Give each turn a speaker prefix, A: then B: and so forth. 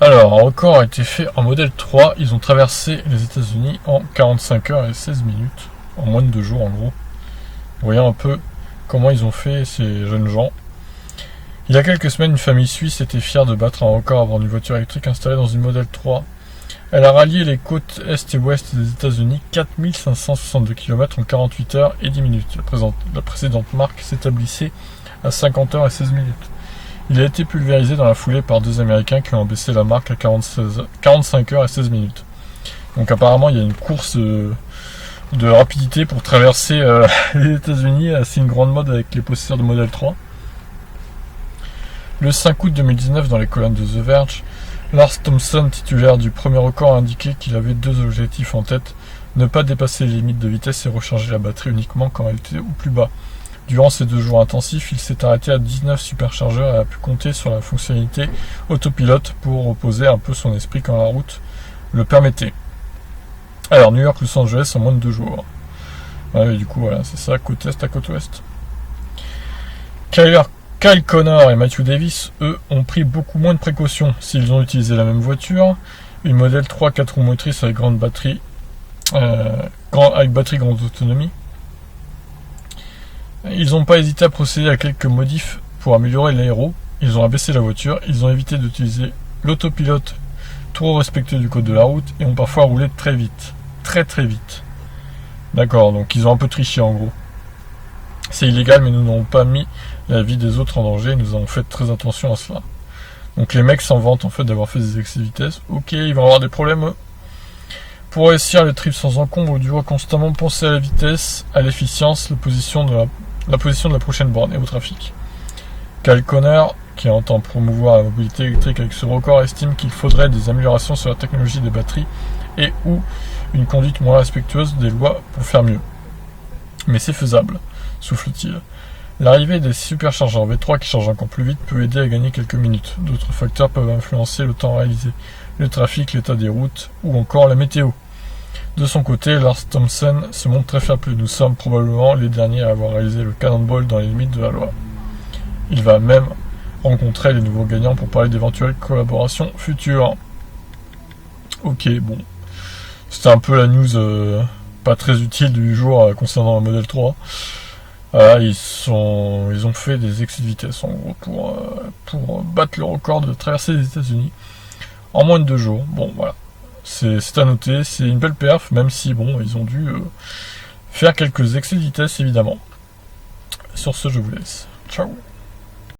A: Alors, un record a été fait en modèle 3. Ils ont traversé les États-Unis en 45 heures et 16 minutes. En moins de 2 jours, en gros. Voyons un peu comment ils ont fait ces jeunes gens. Il y a quelques semaines, une famille suisse était fière de battre un record à bord d'une voiture électrique installée dans une modèle 3. Elle a rallié les côtes est et ouest des États-Unis 4562 km en 48 heures et 10 minutes. La précédente marque s'établissait à 50 heures et 16 minutes. Il a été pulvérisé dans la foulée par 2 Américains qui ont baissé la marque à 45 heures et 16 minutes. Donc apparemment, il y a une course de rapidité pour traverser les États-Unis. C'est une grande mode avec les possesseurs de modèle 3. Le 5 août 2019, dans les colonnes de The Verge, Lars Thompson, titulaire du premier record, a indiqué qu'il avait 2 objectifs en tête: ne pas dépasser les limites de vitesse et recharger la batterie uniquement quand elle était au plus bas. Durant ces 2 jours intensifs, il s'est arrêté à 19 superchargeurs et a pu compter sur la fonctionnalité autopilote pour reposer un peu son esprit quand la route le permettait. Alors, New York, Los Angeles en moins de 2 jours. Ouais, du coup, voilà, c'est ça, côte est à côte ouest. Kyle Connor et Matthew Davis, eux, ont pris beaucoup moins de précautions. S'ils ont utilisé la même voiture, une modèle 3 4 roues motrices avec grande batterie, avec batterie grande autonomie, ils n'ont pas hésité à procéder à quelques modifs pour améliorer l'aéro. Ils ont abaissé la voiture, ils ont évité d'utiliser l'autopilote trop respectueux du code de la route et ont parfois roulé très vite. Très vite. D'accord, donc ils ont un peu triché en gros. C'est illégal, mais nous n'avons pas mis la vie des autres en danger, nous avons fait très attention à cela. Donc les mecs s'en vantent en fait d'avoir fait des excès de vitesse. Ok, ils vont avoir des problèmes. Pour réussir le trip sans encombre, tu dois constamment penser à la vitesse, à l'efficience, la position de la prochaine borne et au trafic. Kyle Connor, qui entend promouvoir la mobilité électrique avec ce record, estime qu'il faudrait des améliorations sur la technologie des batteries et ou une conduite moins respectueuse des lois pour faire mieux. Mais c'est faisable, souffle-t-il. L'arrivée des superchargeurs V3 qui chargent encore plus vite peut aider à gagner quelques minutes. D'autres facteurs peuvent influencer le temps réalisé, le trafic, l'état des routes ou encore la météo. De son côté, Lars Thompson se montre très fiable. Nous sommes probablement les derniers à avoir réalisé le cannonball dans les limites de la loi. Il va même rencontrer les nouveaux gagnants pour parler d'éventuelles collaborations futures. Ok, bon. C'était un peu la news pas très utile du jour concernant le modèle 3. Ils ont fait des excès de vitesse en gros pour battre le record de traverser les États-Unis en moins de 2 jours. Bon, voilà. C'est à noter, c'est une belle perf, même si bon, ils ont dû faire quelques excès de vitesse évidemment. Sur ce, je vous laisse. Ciao.